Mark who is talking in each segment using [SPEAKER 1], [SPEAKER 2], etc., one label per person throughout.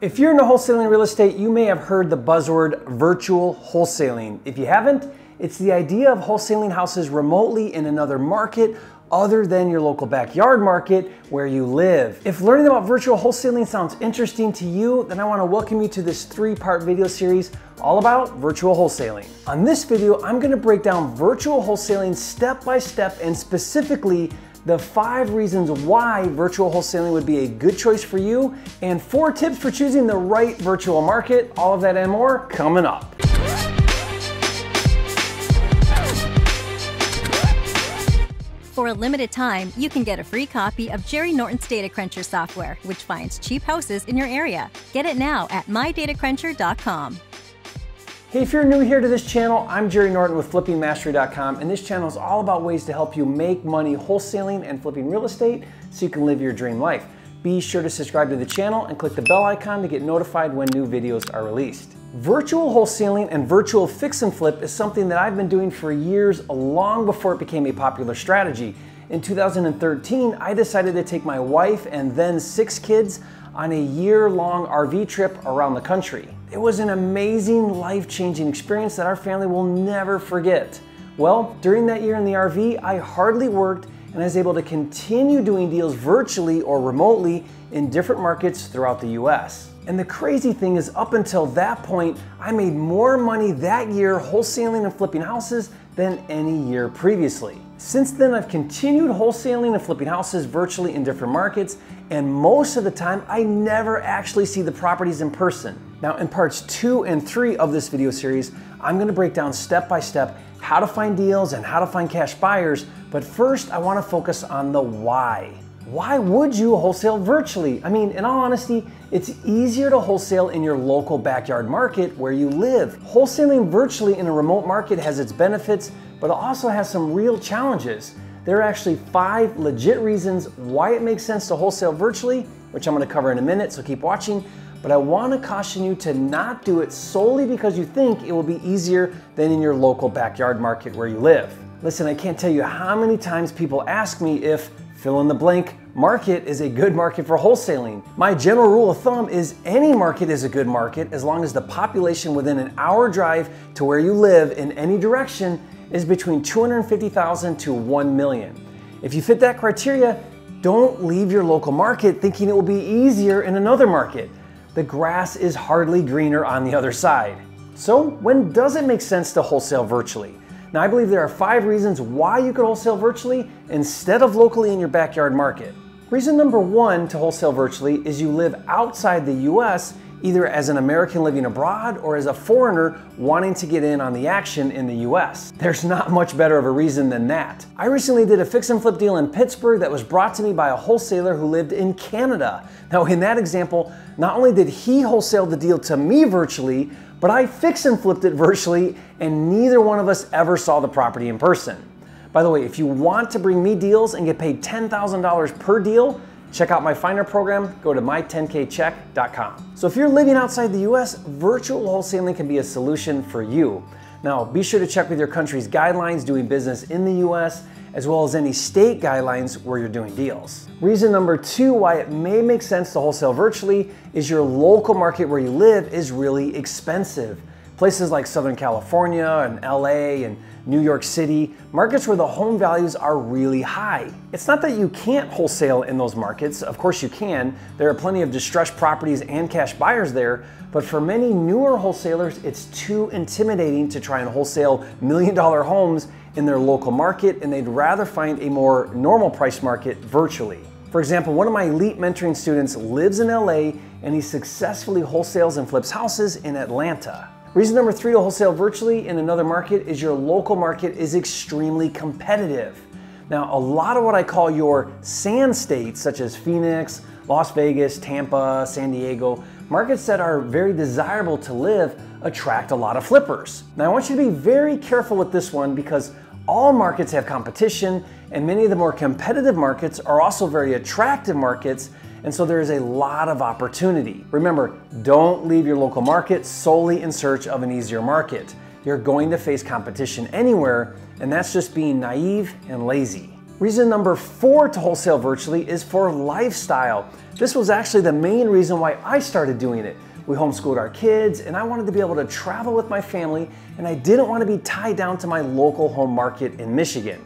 [SPEAKER 1] If you're into wholesaling real estate, you may have heard the buzzword virtual wholesaling. If you haven't, it's the idea of wholesaling houses remotely in another market other than your local backyard market where you live. If learning about virtual wholesaling sounds interesting to you, then I want to welcome you to this 3-part video series all about virtual wholesaling. On this video, I'm going to break down virtual wholesaling step by step and specifically the 5 reasons why virtual wholesaling would be a good choice for you, and 4 tips for choosing the right virtual market. All of that and more coming up.
[SPEAKER 2] For a limited time, you can get a free copy of Jerry Norton's Data Cruncher software, which finds cheap houses in your area. Get it now at mydatacruncher.com.
[SPEAKER 1] Hey, if you're new here to this channel, I'm Jerry Norton with FlippingMastery.com, and this channel is all about ways to help you make money wholesaling and flipping real estate so you can live your dream life. Be sure to subscribe to the channel and click the bell icon to get notified when new videos are released. Virtual wholesaling and virtual fix and flip is something that I've been doing for years, long before it became a popular strategy. In 2013, I decided to take my wife and then 6 kids on a year-long RV trip around the country. It was an amazing, life-changing experience that our family will never forget. Well, during that year in the RV, I hardly worked and I was able to continue doing deals virtually or remotely in different markets throughout the US. And the crazy thing is, up until that point, I made more money that year wholesaling and flipping houses than any year previously. Since then, I've continued wholesaling and flipping houses virtually in different markets, and most of the time, I never actually see the properties in person. Now, in parts 2 and 3 of this video series, I'm gonna break down step by step how to find deals and how to find cash buyers, but first, I wanna focus on the why. Why would you wholesale virtually? I mean, in all honesty, it's easier to wholesale in your local backyard market where you live. Wholesaling virtually in a remote market has its benefits, but it also has some real challenges. There are actually 5 legit reasons why it makes sense to wholesale virtually, which I'm gonna cover in a minute, so keep watching. But I wanna caution you to not do it solely because you think it will be easier than in your local backyard market where you live. Listen, I can't tell you how many times people ask me if fill in the blank market is a good market for wholesaling. My general rule of thumb is any market is a good market as long as the population within an hour drive to where you live in any direction is between 250,000 to 1 million. If you fit that criteria, don't leave your local market thinking it will be easier in another market. The grass is hardly greener on the other side. So when does it make sense to wholesale virtually? Now, I believe there are 5 reasons why you could wholesale virtually instead of locally in your backyard market. Reason number 1 to wholesale virtually is you live outside the US, either as an American living abroad or as a foreigner wanting to get in on the action in the US. There's not much better of a reason than that. I recently did a fix and flip deal in Pittsburgh that was brought to me by a wholesaler who lived in Canada. Now, in that example, not only did he wholesale the deal to me virtually, but I fix and flipped it virtually, and neither one of us ever saw the property in person. By the way, if you want to bring me deals and get paid $10,000 per deal, check out my Finder program, go to my10kcheck.com. So if you're living outside the US, virtual wholesaling can be a solution for you. Now, be sure to check with your country's guidelines doing business in the US, as well as any state guidelines where you're doing deals. Reason number 2 why it may make sense to wholesale virtually is your local market where you live is really expensive. Places like Southern California and LA and New York City, markets where the home values are really high. It's not that you can't wholesale in those markets, of course you can. There are plenty of distressed properties and cash buyers there, but for many newer wholesalers, it's too intimidating to try and wholesale million-dollar homes in their local market, and they'd rather find a more normal price market virtually. For example, one of my elite mentoring students lives in LA and he successfully wholesales and flips houses in Atlanta. Reason number 3 to wholesale virtually in another market is your local market is extremely competitive. Now, a lot of what I call your sand states, such as Phoenix, Las Vegas, Tampa, San Diego, markets that are very desirable to live, attract a lot of flippers. Now, I want you to be very careful with this one because all markets have competition, and many of the more competitive markets are also very attractive markets, and so there is a lot of opportunity. Remember, don't leave your local market solely in search of an easier market. You're going to face competition anywhere, and that's just being naive and lazy. Reason number 4 to wholesale virtually is for lifestyle. This was actually the main reason why I started doing it. We homeschooled our kids and I wanted to be able to travel with my family, and I didn't want to be tied down to my local home market in Michigan.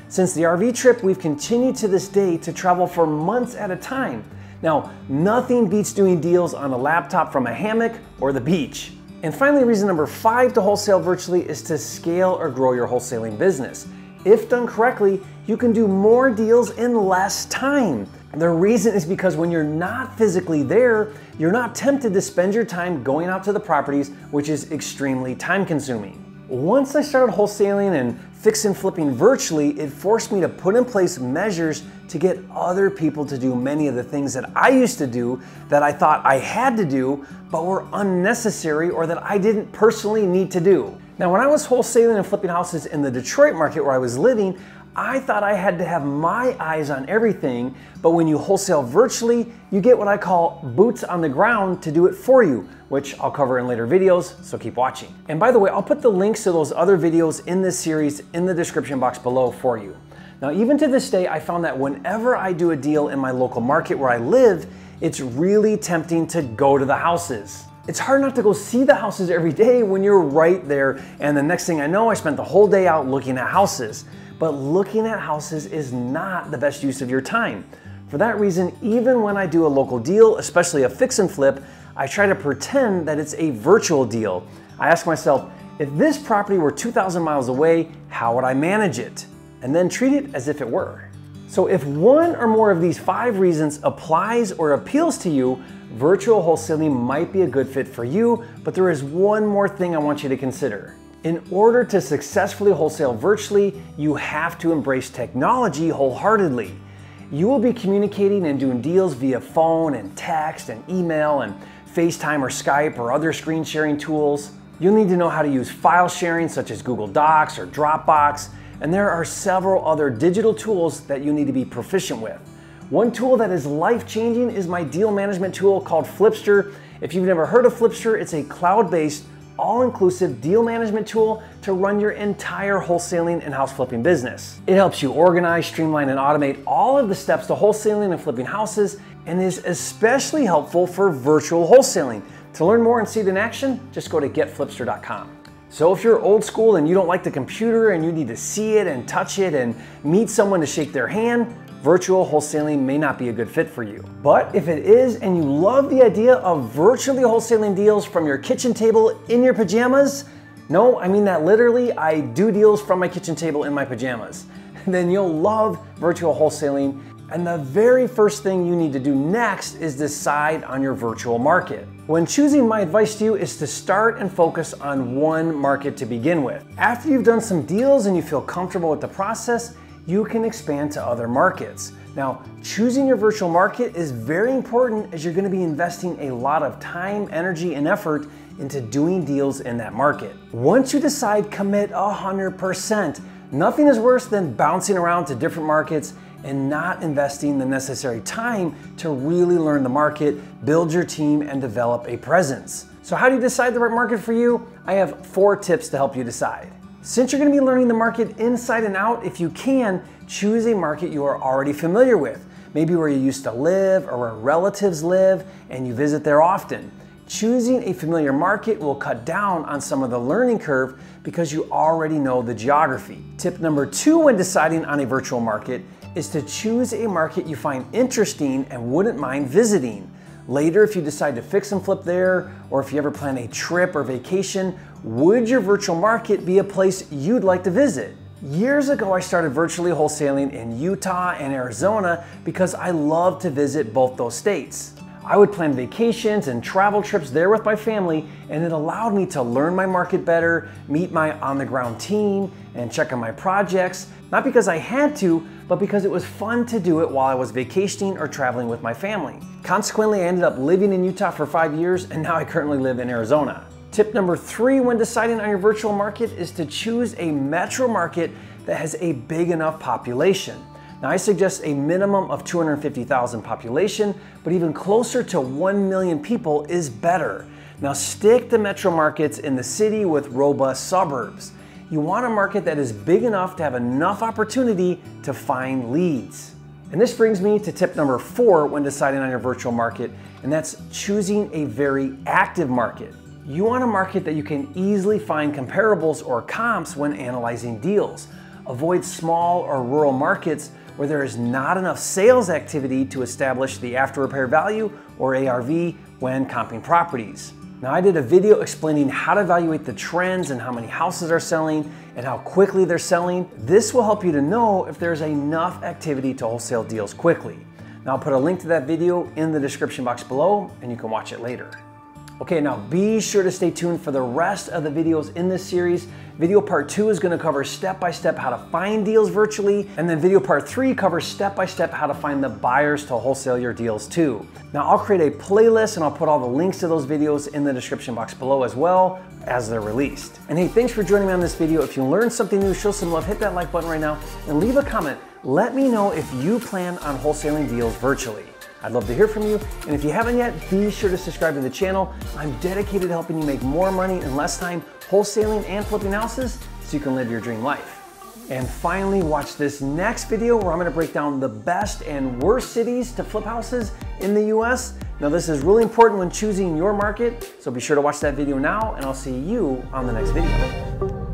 [SPEAKER 1] Since the RV trip, we've continued to this day to travel for months at a time. Now, nothing beats doing deals on a laptop from a hammock or the beach. And finally, reason number 5 to wholesale virtually is to scale or grow your wholesaling business. If done correctly, you can do more deals in less time. The reason is because when you're not physically there, you're not tempted to spend your time going out to the properties, which is extremely time consuming. Once I started wholesaling and fix and flipping virtually, it forced me to put in place measures to get other people to do many of the things that I used to do that I thought I had to do, but were unnecessary or that I didn't personally need to do. Now, when I was wholesaling and flipping houses in the Detroit market where I was living, I thought I had to have my eyes on everything, but when you wholesale virtually, you get what I call boots on the ground to do it for you, which I'll cover in later videos, so keep watching. And by the way, I'll put the links to those other videos in this series in the description box below for you. Now, even to this day, I found that whenever I do a deal in my local market where I live, it's really tempting to go to the houses. It's hard not to go see the houses every day when you're right there, and the next thing I know, I spent the whole day out looking at houses. But looking at houses is not the best use of your time. For that reason, even when I do a local deal, especially a fix and flip, I try to pretend that it's a virtual deal. I ask myself, if this property were 2,000 miles away, how would I manage it? And then treat it as if it were. So if one or more of these 5 reasons applies or appeals to you, virtual wholesaling might be a good fit for you, but there is one more thing I want you to consider. In order to successfully wholesale virtually, you have to embrace technology wholeheartedly. You will be communicating and doing deals via phone and text and email and FaceTime or Skype or other screen sharing tools. You'll need to know how to use file sharing such as Google Docs or Dropbox, and there are several other digital tools that you need to be proficient with. One tool that is life-changing is my deal management tool called FLIPSTER. If you've never heard of FLIPSTER, it's a cloud-based all-inclusive deal management tool to run your entire wholesaling and house flipping business. It helps you organize, streamline, and automate all of the steps to wholesaling and flipping houses, and is especially helpful for virtual wholesaling. To learn more and see it in action, just go to getflipster.com. So if you're old school and you don't like the computer and you need to see it and touch it and meet someone to shake their hand, virtual wholesaling may not be a good fit for you. But if it is and you love the idea of virtually wholesaling deals from your kitchen table in your pajamas, no, I mean that literally, I do deals from my kitchen table in my pajamas, then you'll love virtual wholesaling. And the very first thing you need to do next is decide on your virtual market. When choosing, my advice to you is to start and focus on one market to begin with. After you've done some deals and you feel comfortable with the process, you can expand to other markets. Now, choosing your virtual market is very important as you're going to be investing a lot of time, energy, and effort into doing deals in that market. Once you decide, commit 100%. Nothing is worse than bouncing around to different markets and not investing the necessary time to really learn the market, build your team, and develop a presence. So how do you decide the right market for you? I have 4 tips to help you decide. Since you're going to be learning the market inside and out, if you can, choose a market you are already familiar with. Maybe where you used to live or where relatives live and you visit there often. Choosing a familiar market will cut down on some of the learning curve because you already know the geography. Tip number 2 when deciding on a virtual market is to choose a market you find interesting and wouldn't mind visiting. Later, if you decide to fix and flip there, or if you ever plan a trip or vacation, would your virtual market be a place you'd like to visit? Years ago, I started virtually wholesaling in Utah and Arizona because I love to visit both those states. I would plan vacations and travel trips there with my family, and it allowed me to learn my market better, meet my on-the-ground team, and check on my projects, not because I had to, but because it was fun to do it while I was vacationing or traveling with my family. Consequently, I ended up living in Utah for 5 years, and now I currently live in Arizona. Tip number 3 when deciding on your virtual market is to choose a metro market that has a big enough population. Now, I suggest a minimum of 250,000 population, but even closer to 1 million people is better. Now, stick to metro markets in the city with robust suburbs. You want a market that is big enough to have enough opportunity to find leads. And this brings me to tip number 4 when deciding on your virtual market, and that's choosing a very active market. You want a market that you can easily find comparables or comps when analyzing deals. Avoid small or rural markets where there is not enough sales activity to establish the after repair value or ARV when comping properties. Now, I did a video explaining how to evaluate the trends and how many houses are selling and how quickly they're selling. This will help you to know if there's enough activity to wholesale deals quickly. Now, I'll put a link to that video in the description box below and you can watch it later. Okay, now be sure to stay tuned for the rest of the videos in this series. Video part 2 is going to cover step-by-step how to find deals virtually, and then video part 3 covers step-by-step how to find the buyers to wholesale your deals too. Now, I'll create a playlist and I'll put all the links to those videos in the description box below as well as they're released. And hey, thanks for joining me on this video. If you learned something new, show some love, hit that like button right now and leave a comment. Let me know if you plan on wholesaling deals virtually. I'd love to hear from you, and if you haven't yet, be sure to subscribe to the channel. I'm dedicated to helping you make more money in less time wholesaling and flipping houses so you can live your dream life. And finally, watch this next video where I'm going to break down the best and worst cities to flip houses in the US. Now, this is really important when choosing your market, so be sure to watch that video now, and I'll see you on the next video.